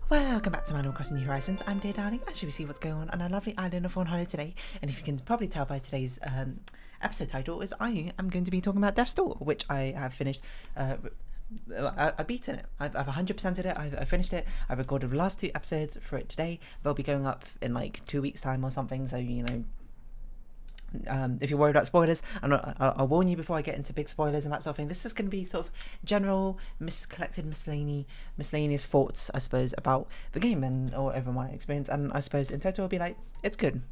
Welcome back to Animal Crossing New Horizons. I'm dear darling. As you see what's going on our lovely island of Fawnhallow today, and if you can probably tell by today's episode title, is I am going to be talking about Death's Door, which I have finished. I've beaten it. I've 100%ed it. I've finished it. I recorded the last 2 episodes for it today. They'll be going up in like 2 weeks' time or something. So you know. If you're worried about spoilers, I'll warn you before I get into big spoilers and that sort of thing. This is going to be sort of general, collected miscellaneous thoughts, I suppose, about the game and or over my experience. And I suppose in total, it'll be like, it's good.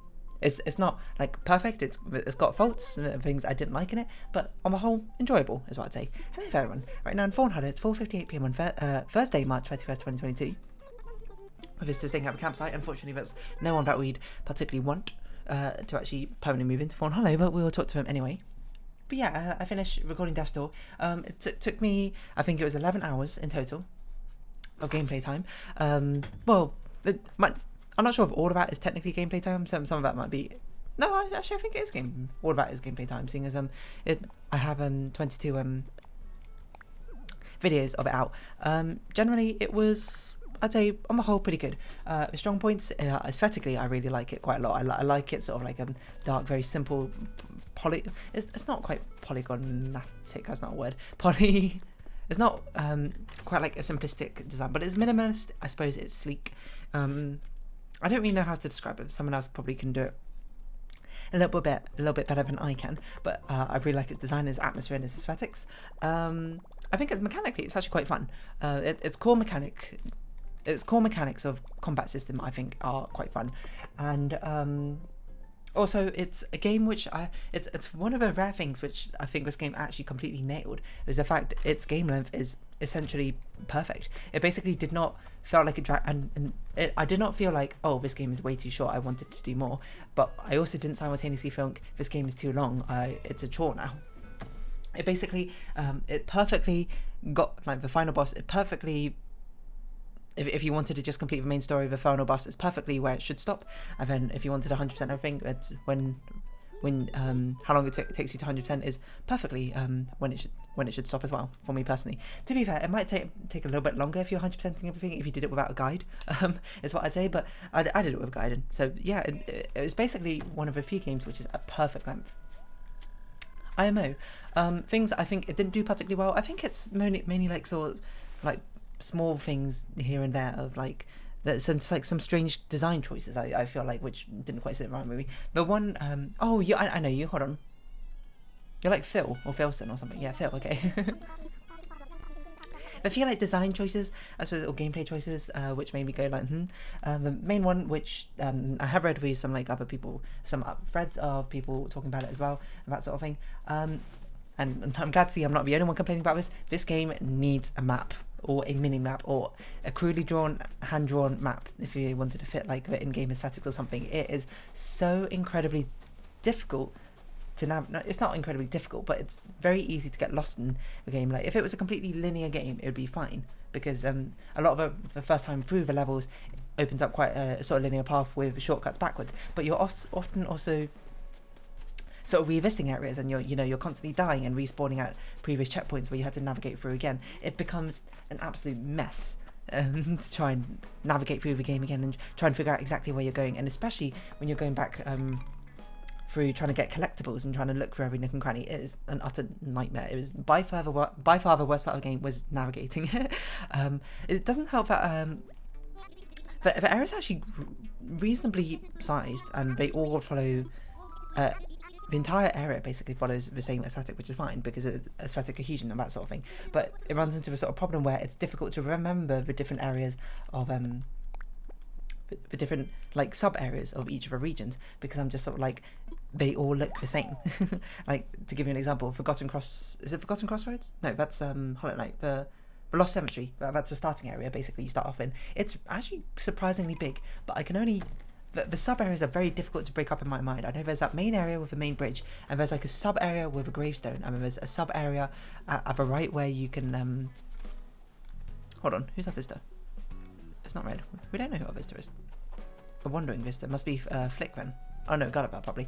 It's not like perfect. It's got faults and things I didn't like in it, but on the whole, enjoyable is what I'd say. Hello everyone. Right now in Fawnhallow, it's 4:58 PM on Thursday, March 31st, 2022. We're just staying at the campsite. Unfortunately, there's no one that we'd particularly want to actually permanently move into Fawnhallow, but we will talk to him anyway. But yeah, I finished recording Death's Door. It took me, I think it was 11 hours in total of gameplay time. I'm not sure if all of that is technically gameplay time. Some of that might be. No, actually, I think it is all of that is gameplay time, seeing as I have 22 videos of it out. Generally, it was, I'd say, on the whole, pretty good. Strong points, aesthetically, I really like it quite a lot. I like it sort of like dark, very simple, it's not quite polygonatic, that's not a word. It's not quite like a simplistic design, but it's minimalist. I suppose it's sleek. I don't really know how to describe it. Someone else probably can do it a little bit better than I can, but I really like its design, its atmosphere, and its aesthetics. I think mechanically, it's actually quite fun. Its core mechanics of combat system, I think, are quite fun, and also it's a game which it's one of the rare things which I think this game actually completely nailed, is the fact its game length is essentially perfect. It basically did not feel like a drag, and I did not feel like, oh, this game is way too short, I wanted to do more, but I also didn't simultaneously think this game is too long, it's a chore now. It basically it perfectly got, like, the final boss, it perfectly, if you wanted to just complete the main story of the final boss, it's perfectly where it should stop. And then if you wanted 100% everything, it's when how long it takes you to 100% is perfectly when it should stop as well, for me personally. To be fair, it might take a little bit longer if you're 100%ing everything, if you did it without a guide, is what I'd say, but I did it with a guide, and so yeah, it was basically one of the few games which is a perfect length. IMO, things I think it didn't do particularly well. I think it's mainly like sort of like small things here and there of like there's some strange design choices I feel like which didn't quite sit right with me. The one oh yeah, I know you, hold on, you're like Phil or Philson or something. Yeah, Phil, okay. I feel like design choices, I suppose, or gameplay choices, which made me go like, the main one, which I have read with some like other people, some threads of people talking about it as well, and that sort of thing. And I'm glad to see I'm not the only one complaining about this. This game needs a map, or a mini map, or a crudely drawn, hand-drawn map, if you wanted to fit like the in-game aesthetics or something. It is so incredibly difficult to navigate. It's not incredibly difficult, but it's very easy to get lost in the game. Like if it was a completely linear game, it would be fine, because a lot of the first time through the levels opens up quite a sort of linear path with shortcuts backwards. But you're often also sort of revisiting areas, and you're constantly dying and respawning at previous checkpoints where you had to navigate through again. It becomes an absolute mess to try and navigate through the game again and try and figure out exactly where you're going, and especially when you're going back through trying to get collectibles and trying to look for every nook and cranny. It is an utter nightmare. It was by far the worst part of the game was navigating. It doesn't help that the area is actually reasonably sized, and they all follow the entire area basically follows the same aesthetic, which is fine because it's aesthetic cohesion and that sort of thing. But it runs into a sort of problem where it's difficult to remember the different areas of the different like sub areas of each of the regions, because I'm just sort of like, they all look the same. Like, to give you an example, Forgotten Crossroads? No, that's Hollow Knight. The Lost Cemetery. That's the starting area. Basically, you start off in. It's actually surprisingly big, but I can only. The sub areas are very difficult to break up in my mind. I know there's that main area with the main bridge, and there's like a sub area with a gravestone, and then there's a sub area at the right where you can. Hold on, who's that visitor? It's not red. We don't know who our visitor is. A wandering visitor. Must be Flick then. Oh no, got it probably.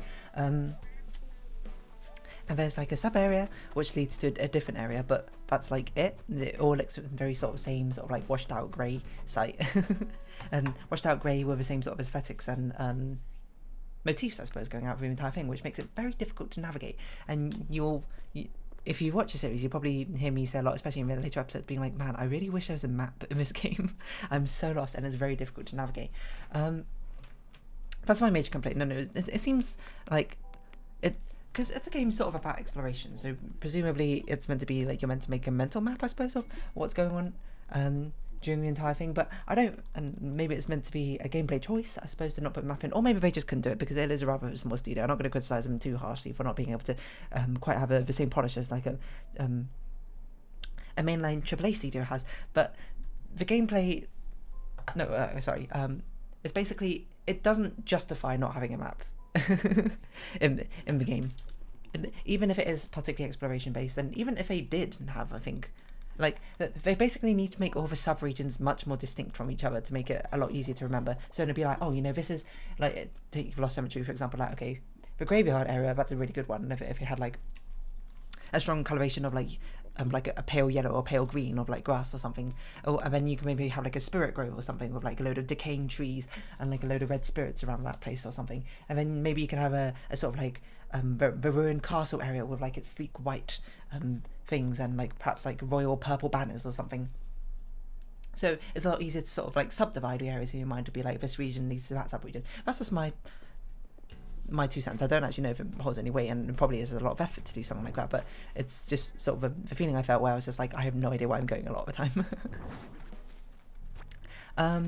And there's like a sub area which leads to a different area, but that's like it. It all looks very sort of same sort of like washed out grey site. And washed out grey with the same sort of aesthetics and motifs, I suppose, going out through the entire thing, which makes it very difficult to navigate. And if you watch the series, you'll probably hear me say a lot, especially in the later episodes, being like, man, I really wish there was a map in this game. I'm so lost, and it's very difficult to navigate. That's my major complaint. No, it seems like it, because it's a game sort of about exploration, so presumably it's meant to be like you're meant to make a mental map, I suppose, of what's going on during the entire thing. But I don't, and maybe it's meant to be a gameplay choice, I suppose, to not put a map in, or maybe they just couldn't do it because it is a rather small studio. I'm not going to criticize them too harshly for not being able to quite have the same polish as like a mainline AAA studio has. But the gameplay, it's basically, it doesn't justify not having a map in the game. And even if it is particularly exploration based, and even if they did have, I think, like, they basically need to make all the sub-regions much more distinct from each other to make it a lot easier to remember. So it'd be like, oh, you know, this is, like, take Lost Cemetery, for example, like, okay, the graveyard area, that's a really good one. If it had, like, a strong coloration of, like a pale yellow or pale green of, like, grass or something. And then you can maybe have, like, a spirit grove or something with, like, a load of decaying trees and, like, a load of red spirits around that place or something. And then maybe you can have a sort of, like, the ruined castle area with, like, its sleek white things and, like, perhaps, like, royal purple banners or something. So it's a lot easier to sort of, like, subdivide the areas in your mind to be like, this region leads to that sub-region. That's just my 2 cents. I don't actually know if it holds any weight, and it probably is a lot of effort to do something like that, but it's just sort of the feeling I felt where I was just like, I have no idea where I'm going a lot of the time.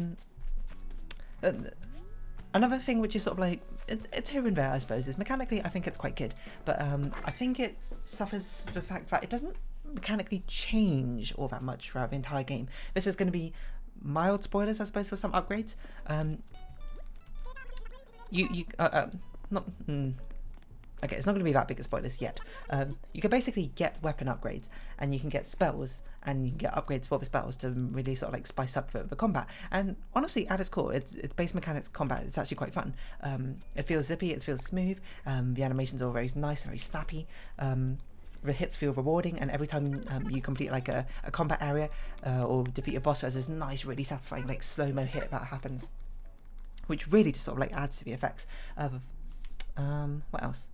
Another thing which is sort of like, it's here and there, I suppose, is mechanically I think it's quite good, but I think it suffers the fact that it doesn't mechanically change all that much throughout the entire game. This is going to be mild spoilers, I suppose, for some upgrades. Okay, it's not going to be that big of spoilers yet. You can basically get weapon upgrades, and you can get spells, and you can get upgrades for the spells to really sort of like spice up the combat. And honestly, at its core, it's base mechanics combat. It's actually quite fun. It feels zippy, it feels smooth. The animations are all very nice, very snappy. The hits feel rewarding, and every time you complete like a combat area or defeat a boss, there's this nice, really satisfying like slow-mo hit that happens, which really just sort of like adds to the effects of what else?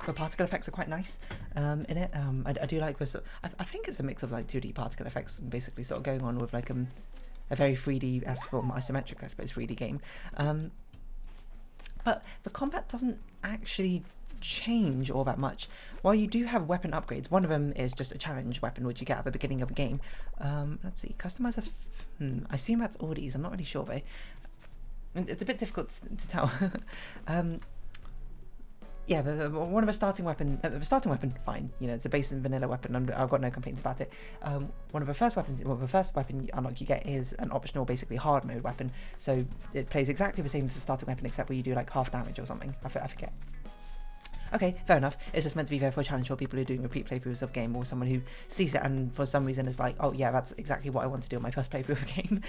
The particle effects are quite nice in it. I do like this. I think it's a mix of like 2D particle effects basically sort of going on with like a very 3D-esque or isometric, I suppose, 3D game. But the combat doesn't actually change all that much. While you do have weapon upgrades, one of them is just a challenge weapon which you get at the beginning of the game. Let's see, customize I assume that's all these. I'm not really sure though. It's a bit difficult to tell. Yeah, one of the starting weapon, fine. You know, it's a base and vanilla weapon, and I've got no complaints about it. One of the first weapons, the first weapon unlock you get is an optional, basically hard mode weapon. So it plays exactly the same as the starting weapon, except where you do like half damage or something. I forget. Okay, fair enough. It's just meant to be there for a challenge for people who are doing repeat playthroughs of game, or someone who sees it and for some reason is like, oh yeah, that's exactly what I want to do on my first playthrough of a game.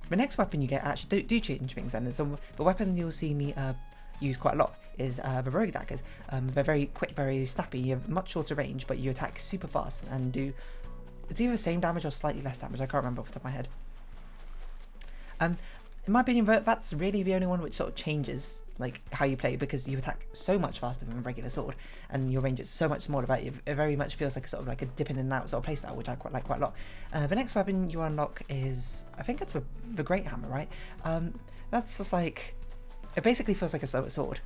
The next weapon you get actually do change things then. So the weapon you'll see me use quite a lot is the Baroque Daggers. They're very quick, very snappy. You have much shorter range, but you attack super fast and do, it's either the same damage or slightly less damage. I can't remember off the top of my head. In my opinion, that's really the only one which sort of changes like how you play, because you attack so much faster than a regular sword, and your range is so much smaller that it very much feels like a sort of like a dip in and out sort of playstyle, which I quite like quite a lot. The next weapon you unlock is, I think it's the Great Hammer, right? That's just like, it basically feels like a sword,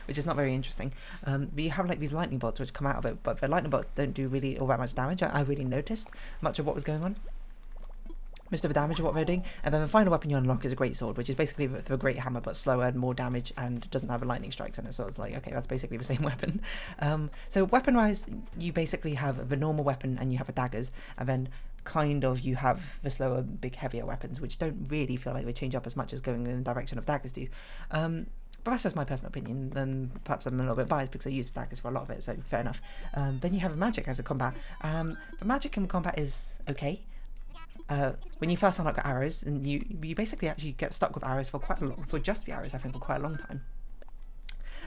which is not very interesting. But you have like these lightning bolts which come out of it, but the lightning bolts don't do really all that much damage. I really noticed much of what was going on. Most of the damage of what they're doing. And then the final weapon you unlock is a great sword, which is basically the Great Hammer, but slower and more damage, and doesn't have a lightning strikes in it. So it's like, okay, that's basically the same weapon. So weapon-wise, you basically have the normal weapon and you have the daggers, and then kind of you have the slower, big, heavier weapons, which don't really feel like they change up as much as going in the direction of daggers do. But that's just my personal opinion, and perhaps I'm a little bit biased because I use the daggers for a lot of it, so fair enough. Then you have magic as a combat. The magic in combat is okay. When you first unlock arrows, and you basically actually get stuck with arrows for quite a long, for just the arrows, I think, for quite a long time.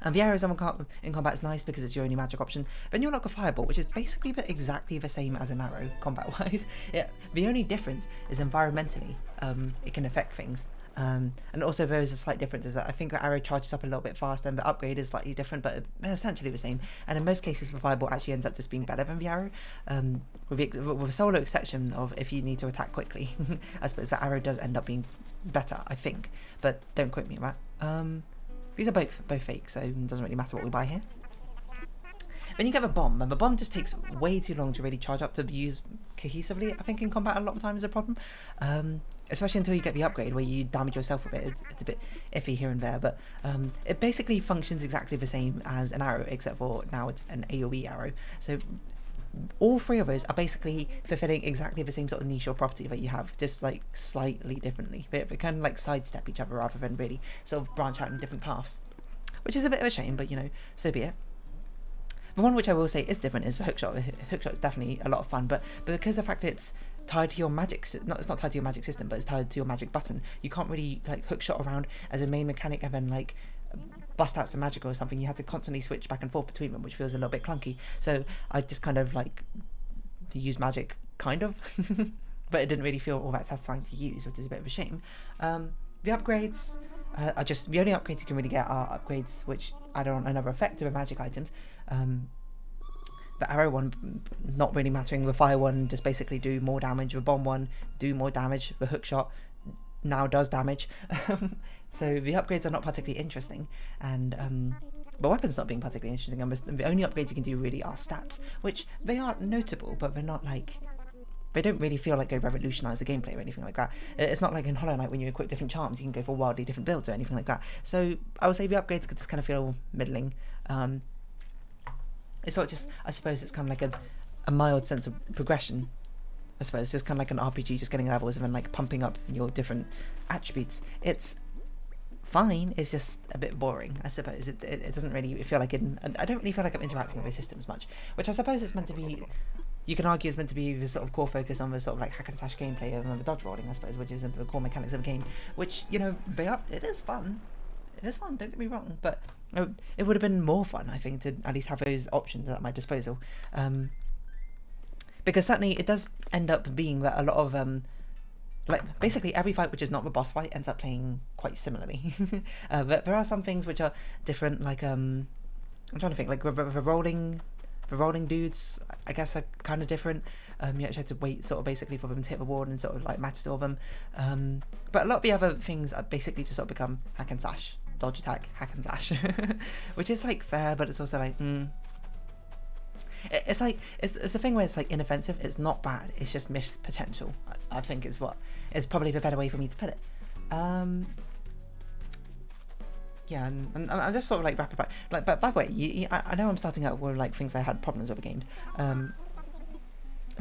And the arrows in combat is nice because it's your only magic option. Then you'll lock a fireball, which is basically exactly the same as an arrow combat-wise. The only difference is environmentally, it can affect things. And also there is a slight difference is that I think the arrow charges up a little bit faster and the upgrade is slightly different, but essentially the same. And in most cases the fireball actually ends up just being better than the arrow, with a solo exception of if you need to attack quickly. I suppose the arrow does end up being better, I think, but don't quote me on that. These are both fake, so it doesn't really matter what we buy here. Then you get the bomb, and the bomb just takes way too long to really charge up to use cohesively. I think in combat a lot of the time is a problem. Especially until you get the upgrade where you damage yourself with it. It's a bit iffy here and there, but it basically functions exactly the same as an arrow, except for now it's an AoE arrow. So all three of those are basically fulfilling exactly the same sort of niche or property that you have, just like slightly differently. They kind of like sidestep each other rather than really sort of branch out in different paths, which is a bit of a shame, but you know, so be it. The one which I will say is different is the hookshot. The hookshot is definitely a lot of fun, but because of the fact that it's tied to your magic, it's not tied to your magic system, but it's tied to your magic button. You can't really like hookshot around as a main mechanic and then like bust out some magic or something. You have to constantly switch back and forth between them, which feels a little bit clunky. So I just kind of like use magic, kind of, but it didn't really feel all that satisfying to use, which is a bit of a shame. The upgrades are just the only upgrades you can really get are upgrades which add on another effect to the magic items. The arrow one not really mattering, the fire one just basically do more damage, the bomb one do more damage, the hook shot now does damage. So the upgrades are not particularly interesting, and the weapons not being particularly interesting, and the only upgrades you can do really are stats, which they are notable, but they're not like, they don't really feel like they revolutionise the gameplay or anything like that. It's not like in Hollow Knight when you equip different charms, you can go for wildly different builds or anything like that. So I would say the upgrades could just kind of feel middling. It's sort of just, I suppose it's kind of like a mild sense of progression. I suppose it's just kind of like an RPG, just getting levels and then like pumping up your different attributes. It's fine, it's just a bit boring, I suppose. It doesn't really feel like I don't really feel like I'm interacting with the systems much, which I suppose is meant to be, you can argue is meant to be the sort of core focus on the sort of like hack and slash gameplay and the dodge rolling, I suppose, which is the core mechanics of the game, which, you know, it is fun. It is fun, don't get me wrong, but it would have been more fun, I think, to at least have those options at my disposal. Because certainly it does end up being that a lot of, like, basically every fight which is not the boss fight ends up playing quite similarly. But there are some things which are different, like, I'm trying to think, like, the rolling dudes, I guess, are kind of different. You actually have to wait sort of basically for them to hit the wall and sort of like match-store them. But a lot of the other things are basically to sort of become hack and slash, dodge attack, hack and slash, which is like fair, but it's also like, it's like, it's a thing where it's like inoffensive, it's not bad, it's just missed potential, I think is probably the better way for me to put it. Yeah, and I'm just sort of like rapid fire. Like, but by the way, I know I'm starting out with like things I had problems with the games.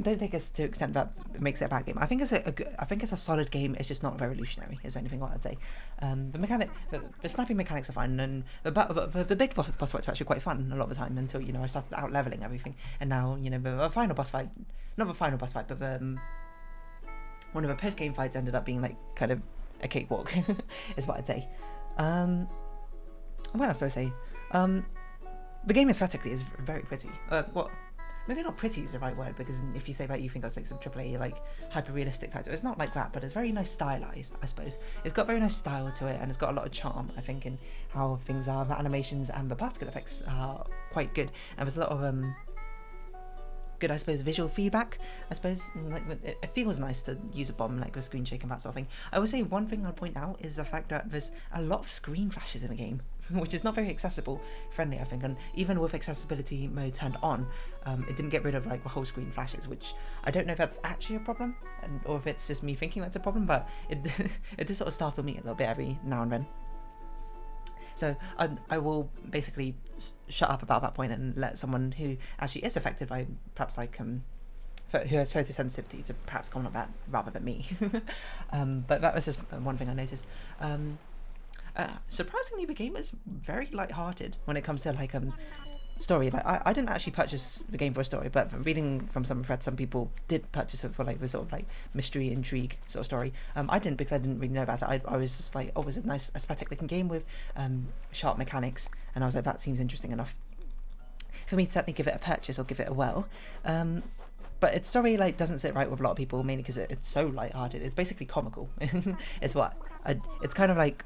Don't take us to the extent that it makes it a bad game. I think it's I think it's a solid game. It's just not revolutionary. Is the only thing what I'd say. The snapping mechanics are fine, and the big boss fights are actually quite fun a lot of the time until, you know, I started out leveling everything, and now, you know, the final boss fight, not the final boss fight, but one of the post game fights ended up being like kind of a cakewalk, is what I'd say. What else do I say? The game aesthetically is very pretty. Maybe not pretty is the right word, because if you say that you think of like some AAA like hyper realistic title. It's not like that, but it's very nice stylized, I suppose. It's got very nice style to it, and it's got a lot of charm, I think, in how things are. The animations and the particle effects are quite good, and there's a lot of good, I suppose, visual feedback, I suppose. Like, it feels nice to use a bomb, like with screen shake and that sort of thing. I would say one thing I'd point out is the fact that there's a lot of screen flashes in the game, which is not very accessible friendly, I think, and even with accessibility mode turned on, it didn't get rid of like the whole screen flashes, which I don't know if that's actually a problem, or if it's just me thinking that's a problem, but it does sort of startle me a little bit every now and then. So I will basically shut up about that point and let someone who actually is affected by perhaps like who has photosensitivity to perhaps comment on that rather than me. But that was just one thing I noticed. Surprisingly, the game is very light-hearted when it comes to like story, like I didn't actually purchase the game for a story, but from reading from some threads, some people did purchase it for like the sort of like mystery intrigue sort of story. I didn't, because I didn't really know about it. I was just like, oh, it's a nice aesthetic looking game with sharp mechanics, and I was like, that seems interesting enough for me to certainly give it a purchase or give it a whirl. But its story like doesn't sit right with a lot of people, mainly because it's so light-hearted. It's basically comical. It's it's kind of like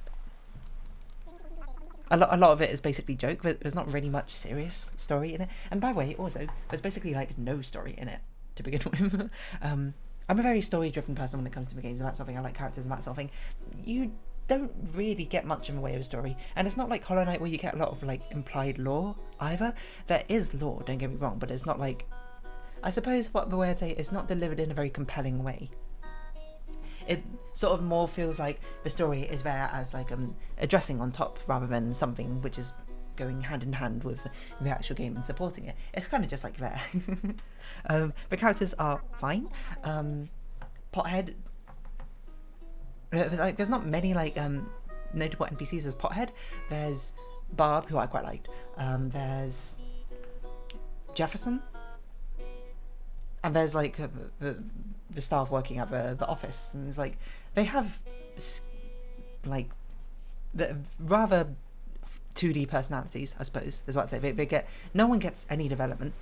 a lot of it is basically joke, but there's not really much serious story in it. And by the way, also, there's basically like no story in it to begin with. I'm a very story-driven person when it comes to the games and that sort of thing. I like characters and that sort of thing. You don't really get much in the way of a story, and it's not like Hollow Knight where you get a lot of like implied lore either. There is lore, don't get me wrong, but it's not like, I suppose what the way I'd say, it's not delivered in a very compelling way. It sort of more feels like the story is there as like a dressing on top rather than something which is going hand in hand with the actual game and supporting it. It's kind of just like there. The characters are fine. Pothead, like there's not many like notable NPCs as Pothead. There's Barb, who I quite liked. There's Jefferson. And there's like the staff working at the office, and it's like they have like the rather 2D personalities, I suppose is what I'd say. They get, no one gets any development.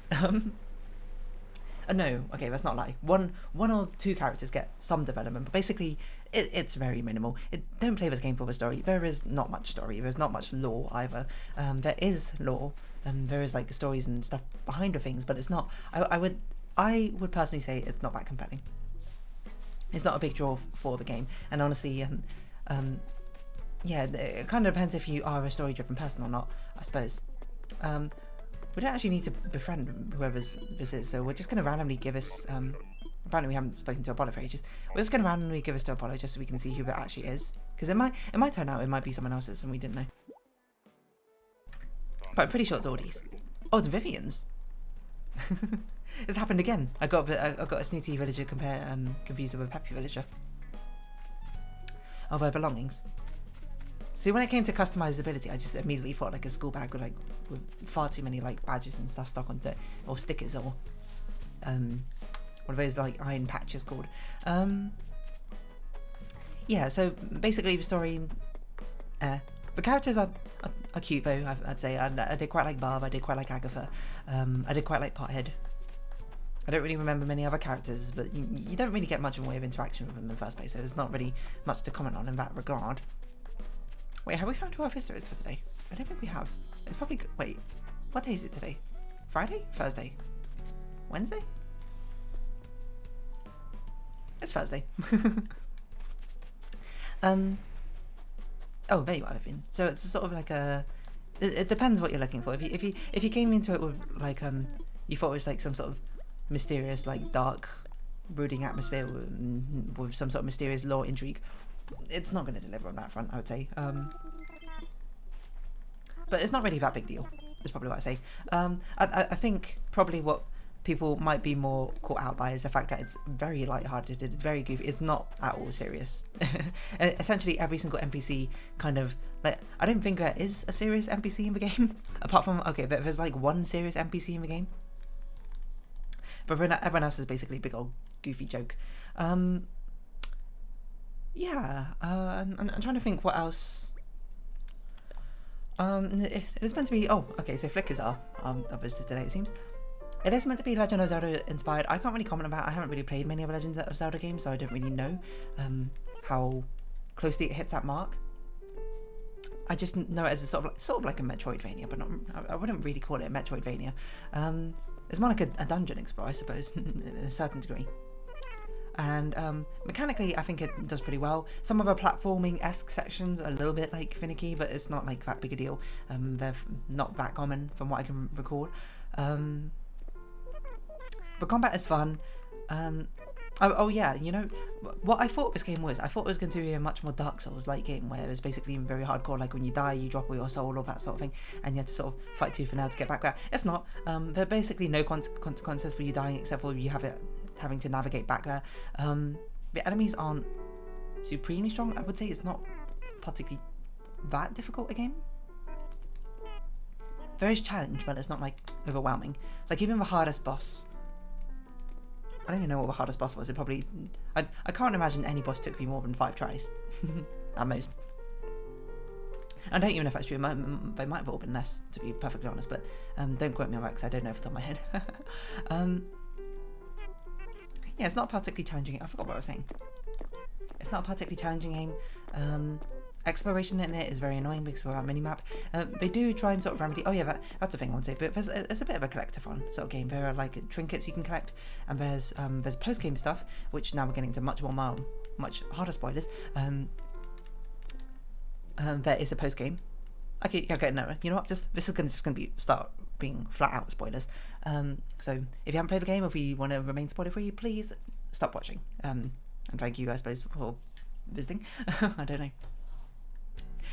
No, okay, that's not a lie. One or two characters get some development, but basically it's very minimal. Don't play this game for the story. There is not much story. There's not much lore either. There is lore, and there is like stories and stuff behind the things, but it's not. I would personally say it's not that compelling. It's not a big draw for the game, and honestly, yeah, it kind of depends if you are a story-driven person or not, I suppose. We don't actually need to befriend whoever's this is, so we're just going to randomly give us. Apparently, we haven't spoken to Apollo for ages. We're just going to randomly give us to Apollo just so we can see who it actually is, because it might turn out it might be someone else's and we didn't know. But I'm pretty sure it's Audie's. Oh, it's Vivian's. It's happened again. I got a snooty villager confused with a peppy villager of her belongings. See, when it came to customizability, I just immediately thought like a school bag with far too many like badges and stuff stuck onto it, or stickers, or one of those like iron patches called. Yeah. So basically, the story. The characters are cute though. I'd say I did quite like Barb. I did quite like Agatha. I did quite like Pothead. I don't really remember many other characters, but you don't really get much in the way of interaction with them in the first place, so there's not really much to comment on in that regard. Wait, have we found who our visitor is for today? I don't think we have. It's probably... Wait, what day is it today? Friday? Thursday? Wednesday? It's Thursday. Oh, there you are, Vivian. So it's sort of like a... It depends what you're looking for. If you came into it with like you thought it was like some sort of mysterious, like dark, brooding atmosphere with some sort of mysterious lore intrigue, it's not going to deliver on that front, I would say. But it's not really that big deal. Is probably what I say. I think probably what people might be more caught out by is the fact that it's very light-hearted, it's very goofy, it's not at all serious. Essentially every single NPC kind of, like, I don't think there is a serious NPC in the game, apart from, okay, but there's like one serious NPC in the game, but everyone else is basically a big old goofy joke. Yeah, I'm trying to think what else. It is meant to be, oh, okay, so Flickers are visited today, it seems. It is meant to be Legend of Zelda inspired. I can't really comment about it. I haven't really played many of the Legends of Zelda games, so I don't really know how closely it hits that mark. I just know it as a sort of like a Metroidvania, but not, I wouldn't really call it a Metroidvania. It's more like a dungeon explorer, I suppose, in a certain degree. And mechanically, I think it does pretty well. Some of the platforming-esque sections are a little bit like finicky, but it's not like that big a deal. They're not that common from what I can recall. But combat is fun. Oh yeah, you know what I thought this game was? I thought it was going to be a much more Dark Souls-like game, where it was basically very hardcore, like when you die, you drop all your soul, or that sort of thing, and you have to sort of fight tooth and nail to get back there. It's not. There are basically no consequences for you dying, except for you having to navigate back there. The enemies aren't supremely strong. I would say it's not particularly that difficult a game. there is challenge, but it's not like overwhelming. Like even the hardest boss, I don't even know what the hardest boss was. It probably, I can't imagine any boss took me more than 5 tries at most. I don't even know if that's true. They might have all been less, to be perfectly honest, but don't quote me on that because I don't know off the top of my head. Yeah, it's not particularly challenging. I forgot what I was saying. It's not a particularly challenging game. Exploration in it is very annoying because of our mini-map. They do try and sort of remedy... Oh yeah, that's a thing I want to say, but there's a bit of a collectathon sort of game. There are like trinkets you can collect, and there's post-game stuff, which now we're getting into much harder spoilers. There is a post-game. Okay, no, you know what? This is just gonna start being flat-out spoilers. So if you haven't played the game, or if you want to remain spoiler-free, please stop watching. And thank you, I suppose, for visiting. I don't know.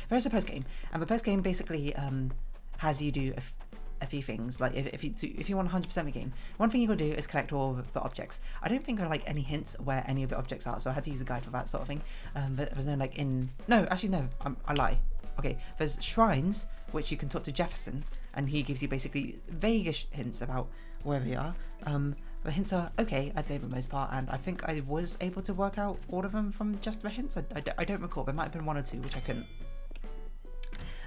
There's a post-game, and the post-game basically has you do a few things. Like if you want 100% the game, one thing you gotta do is collect all of the objects. I don't think there are like any hints where any of the objects are, so I had to use a guide for that sort of thing. But there's no like I lie. Okay, there's shrines which you can talk to Jefferson, and he gives you basically vaguish hints about where they are. The hints are okay, I'd say for the most part, and I think I was able to work out all of them from just the hints. I don't recall. There might have been 1 or 2 which I couldn't.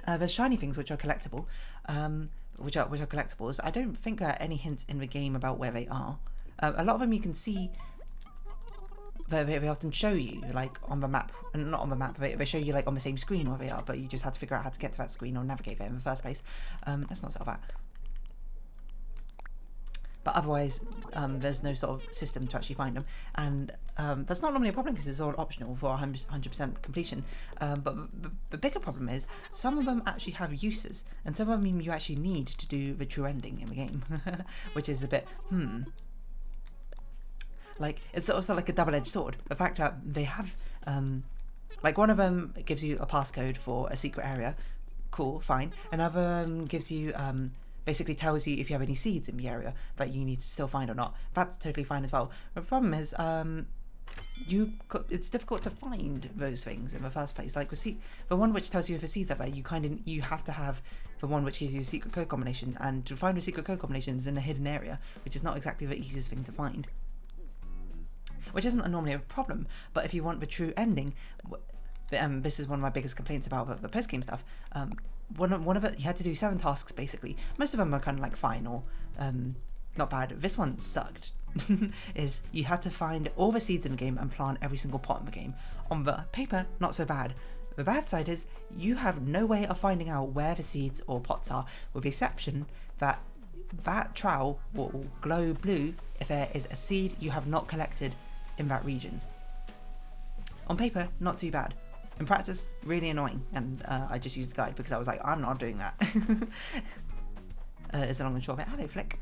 There's shiny things which are collectible, which are collectibles. I don't think there are any hints in the game about where they are. A lot of them you can see. They often show you like on the map, and not on the map. They show you like on the same screen where they are, but you just had to figure out how to get to that screen or navigate there in the first place. That's not so bad. But otherwise, there's no sort of system to actually find them, and that's not normally a problem because it's all optional for 100% completion. But the bigger problem is some of them actually have uses, and some of them you actually need to do the true ending in the game, which is a bit like it's also like a double-edged sword. The fact that they have like one of them gives you a passcode for a secret area, cool, fine. Another gives you basically tells you if you have any seeds in the area that you need to still find or not. That's totally fine as well. The problem is it's difficult to find those things in the first place. Like the one which tells you if the seeds are there, you have to have the one which gives you a secret code combination, and to find a secret code combination is in a hidden area, which is not exactly the easiest thing to find. Which isn't normally a problem, but if you want the true ending, this is one of my biggest complaints about the post-game stuff. One of it, you had to do 7 tasks basically. Most of them are kind of like fine or not bad. This one sucked. Is you had to find all the seeds in the game and plant every single pot in the game. On the paper, not so bad. The bad side is you have no way of finding out where the seeds or pots are, with the exception that trowel will glow blue if there is a seed you have not collected in that region. On paper, not too bad. In practice, really annoying, and I just used the guide because I was like, I'm not doing that. It's a long and short bit. Hello, Flick.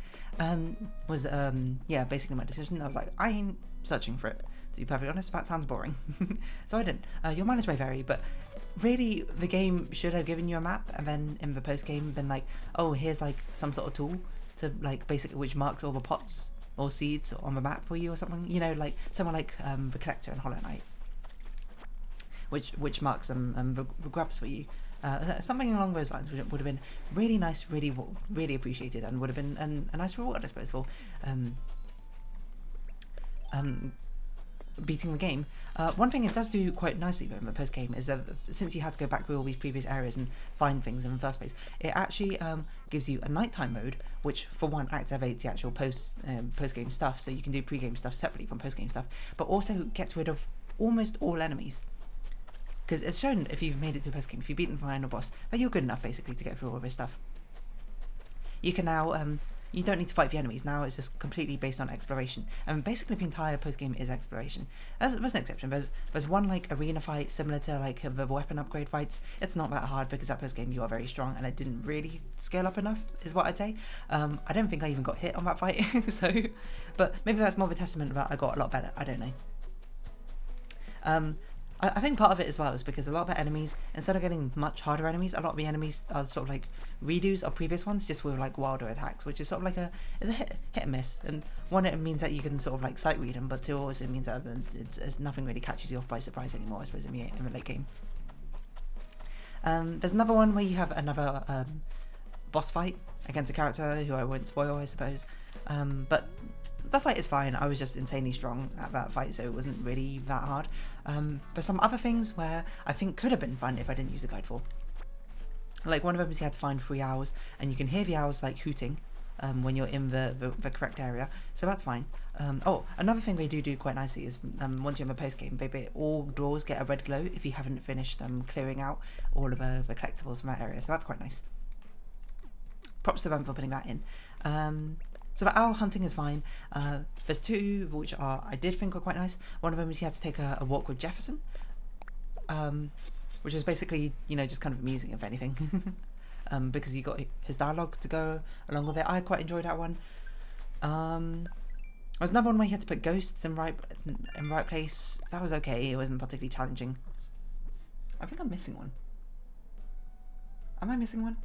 Yeah, basically my decision. I was like, I ain't searching for it. To be perfectly honest, that sounds boring. So I didn't. Your mileage may vary, but really, the game should have given you a map, and then in the post game, been like, oh, here's like some sort of tool to like basically which marks all the pots or seeds on the map for you or something. You know, like someone like the Collector in Hollow Knight. Which marks the grubs for you. Something along those lines would have been really nice, really appreciated, and would have been a nice reward, I suppose, for beating the game. One thing it does do quite nicely though in the post game is that since you had to go back through all these previous areas and find things in the first place, it actually gives you a nighttime mode, which for one activates the actual post game stuff, so you can do pre-game stuff separately from post game stuff, but also gets rid of almost all enemies. Because it's shown if you've made it to a post game, if you've beaten the final boss, that you're good enough basically to get through all of this stuff. You can now, you don't need to fight the enemies, now it's just completely based on exploration. And basically the entire post game is exploration. There's an exception, there's one like arena fight similar to like the weapon upgrade fights. It's not that hard because that post game you are very strong and it didn't really scale up enough, is what I'd say. I don't think I even got hit on that fight, so, but maybe that's more of a testament that I got a lot better, I don't know. I think part of it as well is because a lot of the enemies, instead of getting much harder enemies, a lot of the enemies are sort of like redos of previous ones, just with like wilder attacks, which is sort of like it's a hit and miss. And one, it means that you can sort of like sight read them, but two, also means that it's nothing really catches you off by surprise anymore, I suppose, in the late game. There's another one where you have another boss fight, against a character who I won't spoil, I suppose. But the fight is fine. I was just insanely strong at that fight, so it wasn't really that hard. But some other things where I think could have been fun if I didn't use the guide for. Like one of them is you had to find 3 owls, and you can hear the owls like hooting when you're in the correct area, so that's fine. Oh, another thing they do quite nicely is once you're in the post game, all doors get a red glow if you haven't finished clearing out all of the collectibles from that area, so that's quite nice. Props to them for putting that in. So the owl hunting is fine. There's 2 which I did think were quite nice. One of them is you had to take a walk with Jefferson, which is basically, you know, just kind of amusing if anything. Because you got his dialogue to go along with it. I quite enjoyed that one. There was another one where you had to put ghosts in right place. That was okay. It wasn't particularly challenging. I think I'm missing one. Am I missing one?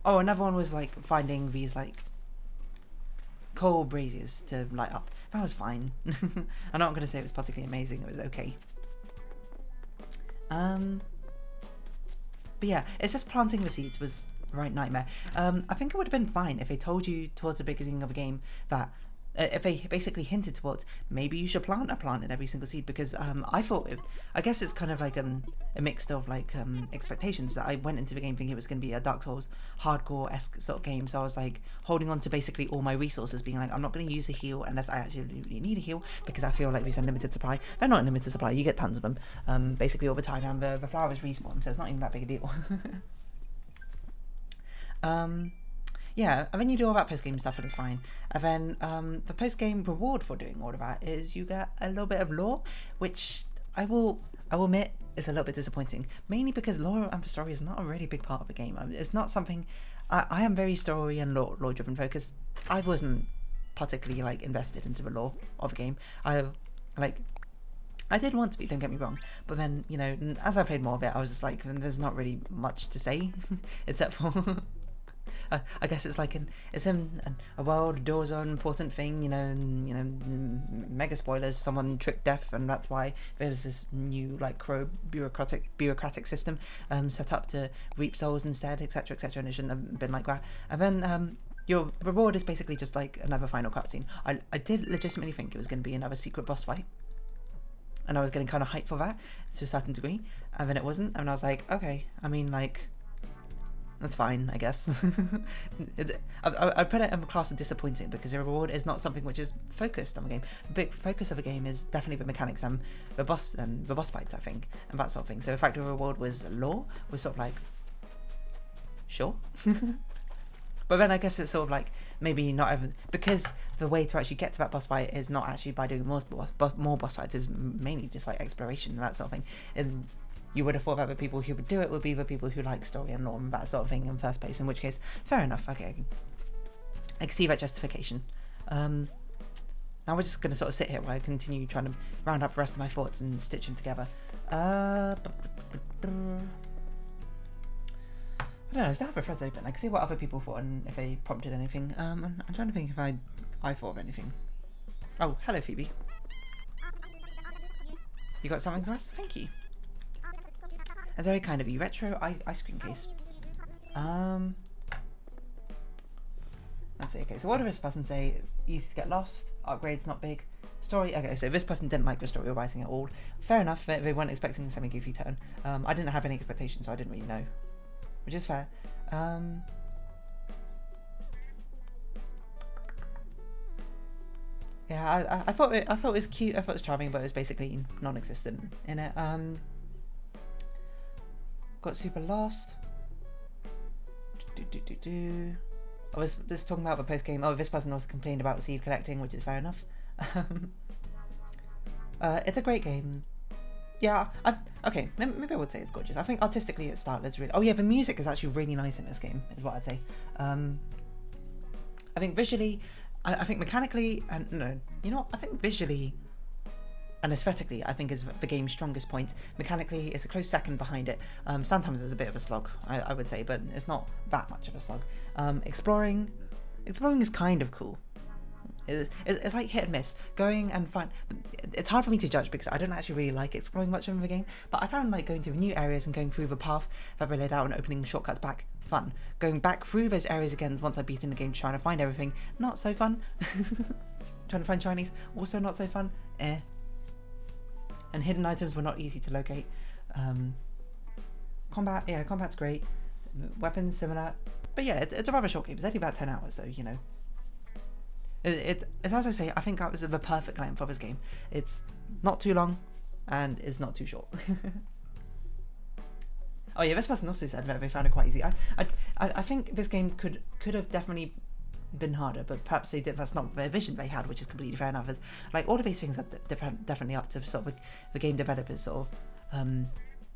Oh, another one was like finding these like coal braziers to light up. That was fine. I'm not going to say it was particularly amazing. It was okay. But yeah, it's just planting the seeds was a right nightmare. I think it would have been fine if they told you towards the beginning of a game that if they basically hinted towards maybe you should plant a plant in every single seed, because I guess it's kind of like a mix of like expectations that I went into the game thinking it was going to be a Dark Souls hardcore-esque sort of game, so I was like holding on to basically all my resources, being like, I'm not going to use a heal unless I actually need a heal, because I feel like these are limited supply. They're not in limited supply, you get tons of them basically all the time, and the flowers respawn, so it's not even that big a deal. Yeah, and then you do all that post-game stuff and it's fine. And then the post-game reward for doing all of that is you get a little bit of lore, which I will admit is a little bit disappointing. Mainly because lore and story is not a really big part of the game. It's not something... I am very story and lore-driven focused. I wasn't particularly like invested into the lore of the game. I did want to be, don't get me wrong, but then, you know, as I played more of it, I was just like, there's not really much to say, except for... I guess it's like it's in a world, doors are an important thing, you know, and, you know, mega spoilers, someone tricked death, and that's why there's this new like bureaucratic system set up to reap souls instead, etc, etc, and it shouldn't have been like that. And then your reward is basically just like another final cutscene. I did legitimately think it was going to be another secret boss fight, and I was getting kind of hyped for that to a certain degree, and then it wasn't, and I was like, okay, I mean, like, that's fine, I guess. I put it in the class of disappointing because the reward is not something which is focused on the game. The big focus of the game is definitely the mechanics and the boss fights, I think, and that sort of thing. So the fact the reward was lore was sort of like, sure. But then I guess it's sort of like maybe not even, because the way to actually get to that boss fight is not actually by doing more boss fights, is mainly just like exploration and that sort of thing. And you would have thought that the people who would do it would be the people who like story and lore and that sort of thing in first place, in which case, fair enough, okay. I can see that justification. Now we're just going to sort of sit here while I continue trying to round up the rest of my thoughts and stitch them together. I don't know, I still have the threads open. I can see what other people thought and if they prompted anything. I'm trying to think if I thought of anything. Oh, hello Phoebe. You got something for us? Thank you. That's very kind of you. Retro ice cream case. Let's see. Okay, so what did this person say? Easy to get lost. Upgrades not big. Story. Okay, so this person didn't like the story or writing at all. Fair enough. They weren't expecting a semi-goofy tone. I didn't have any expectations, so I didn't really know, which is fair. Yeah, I thought it was cute. I thought it was charming, but it was basically non-existent in it. Got super lost. I was just talking about the post game. Oh, this person also complained about seed collecting, which is fair enough. It's a great game. Yeah, okay, maybe I would say it's gorgeous. I think artistically its style is really... Oh yeah, the music is actually really nice in this game, is what I'd say. I think visually, I think mechanically, and no, you know what? I think visually and aesthetically, I think is the game's strongest point. Mechanically, it's a close second behind it. Sometimes it's a bit of a slog, I would say, but it's not that much of a slog. Exploring is kind of cool. It's like hit and miss. Going and find, it's hard for me to judge because I don't actually really like exploring much of the game, but I found like going to new areas and going through the path that we laid out and opening shortcuts back, fun. Going back through those areas again once I've beaten the game, trying to find everything, not so fun. Trying to find shinies, also not so fun. And hidden items were not easy to locate. Combat's great. Weapons similar, but yeah, it's a rather short game. It's only about 10 hours, so you know. It's as I say, I think that was the perfect length of this game. It's not too long, and it's not too short. Oh yeah, this person also said that they found it quite easy. I think this game could have definitely been harder, but perhaps they did. That's not the vision they had, which is completely fair enough. It's, like all of these things are definitely up to sort of the game developers sort of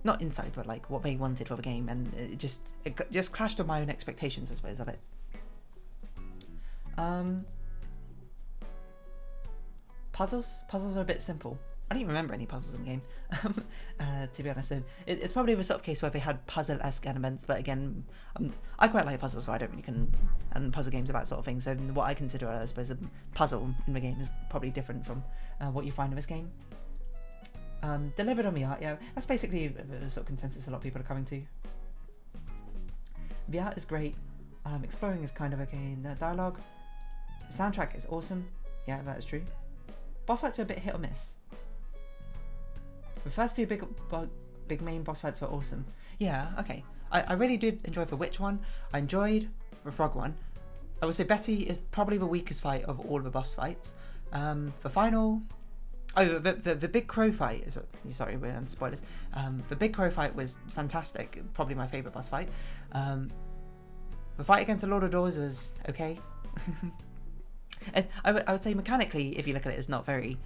not insight, but like what they wanted for the game, and it just clashed with my own expectations, I suppose, of it. Puzzles are a bit simple. I don't even remember any puzzles in the game, to be honest. So it's probably the sort of case where they had puzzle-esque elements, but again, I quite like puzzles, so I don't really and puzzle games about sort of things. So what I consider, I suppose, a puzzle in the game is probably different from what you find in this game. Delivered on the art, yeah, that's basically the sort of consensus a lot of people are coming to. The art is great, exploring is kind of okay, the dialogue, the soundtrack is awesome, yeah, that is true. Boss fights are a bit hit or miss. The first two big main boss fights were awesome. Yeah, okay. I really did enjoy the witch one. I enjoyed the frog one. I would say Betty is probably the weakest fight of all the boss fights. The final... Oh, the big crow fight is... Sorry, we're on spoilers. The big crow fight was fantastic. Probably my favourite boss fight. The fight against the Lord of Doors was okay. I would say mechanically, if you look at it, it's not very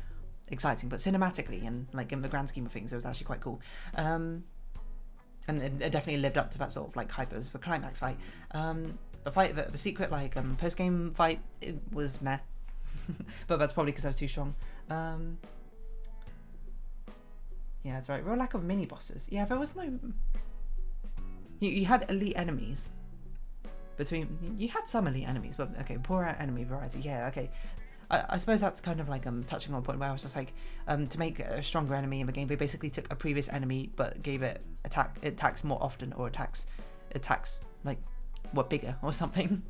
exciting, but cinematically and like in the grand scheme of things, it was actually quite cool. And it definitely lived up to that sort of like hype as the climax fight. The fight, the secret like post game fight, it was meh, but that's probably because I was too strong. Yeah, that's right. Real lack of mini bosses. Yeah, there was no. You had elite enemies. You had some elite enemies, but okay, poor enemy variety. Yeah, okay. I suppose that's kind of like touching on a point where I was just like, to make a stronger enemy in the game, they basically took a previous enemy but gave it attacks more often, or attacks like what bigger or something.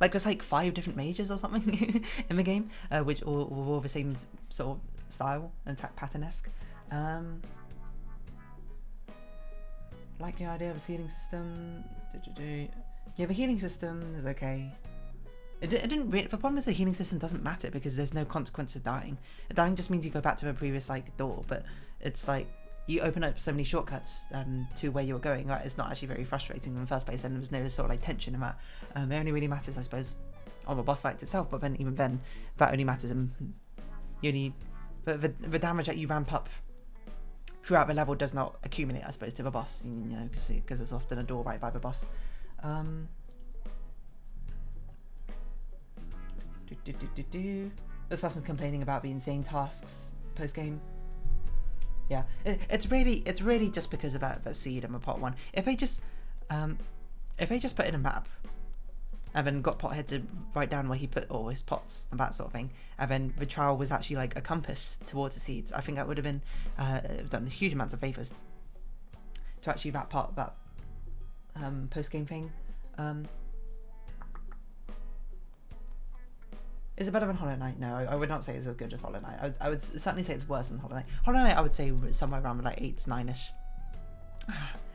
Like there's like 5 different mages or something in the game, which all the same sort of style and attack pattern-esque. Like the idea of a healing system. Yeah, the healing system is okay. It didn't really, the problem is the healing system doesn't matter because there's no consequence to dying. Dying just means you go back to the previous like door, but it's like you open up so many shortcuts to where you're going. Right? It's not actually very frustrating in the first place, and there's no sort of like tension in that. It only really matters, I suppose, on the boss fight itself. But then even then, that only matters in the damage that you ramp up throughout the level does not accumulate, I suppose, to the boss. You know, because there's often a door right by the boss. This person's complaining about the insane tasks post game. Yeah, it's really just because of that seed and the pot one. If they just put in a map and then got Pothead to write down where he put all his pots and that sort of thing, and then the trial was actually like a compass towards the seeds, I think that would have been done huge amounts of favours to actually that part, that post game thing. Is it better than Hollow Knight? No, I would not say it's as good as Hollow Knight. I would certainly say it's worse than Hollow Knight. Hollow Knight I would say somewhere around like 8, 9ish.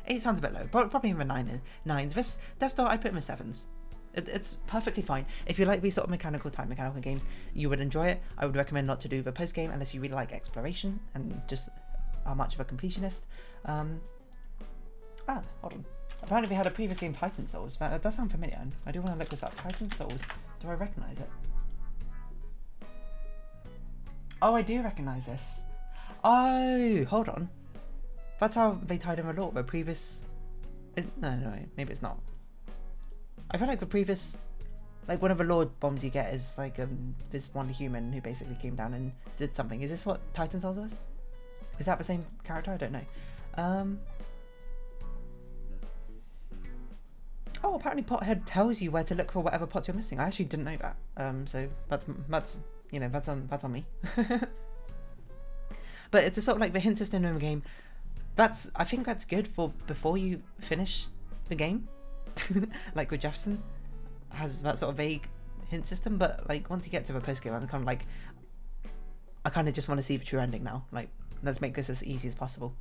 8 sounds a bit low, probably in the 9s. This Death Star I'd put in the 7s. It's perfectly fine. If you like these sort of mechanical games, you would enjoy it. I would recommend not to do the post game unless you really like exploration and just are much of a completionist. Hold on. Apparently we had a previous game, Titan Souls. That does sound familiar. I do want to look this up. Titan Souls. Do I recognise it? Oh, I do recognise this. Oh, hold on. That's how they tied in the lore. The previous... No, maybe it's not. I feel like the previous... Like, one of the lore bombs you get is, like, this one human who basically came down and did something. Is this what Titan Souls was? Is that the same character? I don't know. Oh, apparently Pothead tells you where to look for whatever pots you're missing. I actually didn't know that. So that's you know, that's on me. But it's a sort of like the hint system in the game. I think that's good for before you finish the game. Like with Jefferson has that sort of vague hint system, but like once you get to the post game, I'm kind of like, I kind of just want to see the true ending now. Like, let's make this as easy as possible.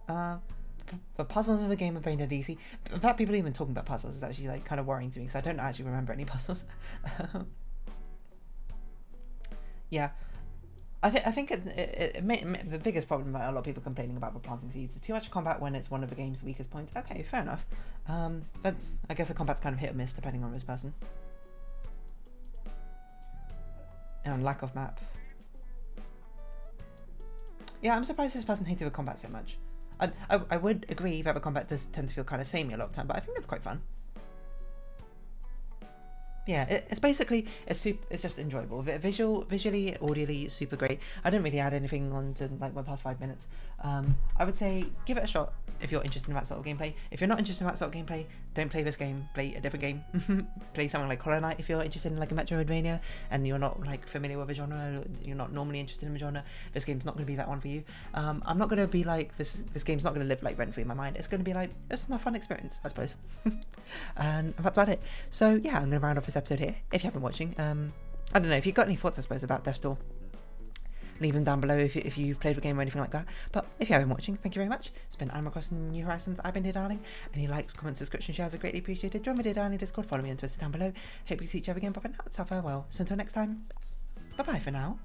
The puzzles of the game are very dead easy. In fact, people even talking about puzzles is actually like kind of worrying to me because I don't actually remember any puzzles. Yeah, I think the biggest problem about a lot of people complaining about the planting seeds is too much combat when it's one of the game's weakest points. Okay, fair enough. I guess the combat's kind of hit or miss depending on this person. And lack of map. Yeah, I'm surprised this person hated the combat so much. I would agree that the combat does tend to feel kind of samey a lot of the time, but I think it's quite fun. Yeah, it's basically, it's just enjoyable. Visually, audially, super great. I didn't really add anything on to like my past 5 minutes. I would say give it a shot if you're interested in that sort of gameplay. If you're not interested in that sort of gameplay, don't play this game. Play a different game. Play something like Hollow Knight if you're interested in like a Metroidvania and you're not like familiar with the genre. You're not normally interested in the genre. This game's not going to be that one for you. I'm not going to be like this game's not going to live like rent free in my mind. It's going to be like it's a fun experience, I suppose. And that's about it. So yeah, I'm going to round off this episode here. If you have been watching, I don't know if you've got any thoughts, I suppose, about Death's Door. Leave them down below if you've played the game or anything like that. But if you have been watching, thank you very much. It's been Animal Crossing New Horizons. I've been Dear Darling. Any likes, comments, subscription, shares are greatly appreciated. Join me Dear Darling Discord. Follow me on Twitter down below. Hope you see each other again. But for now, it's our farewell. So until next time, bye bye for now.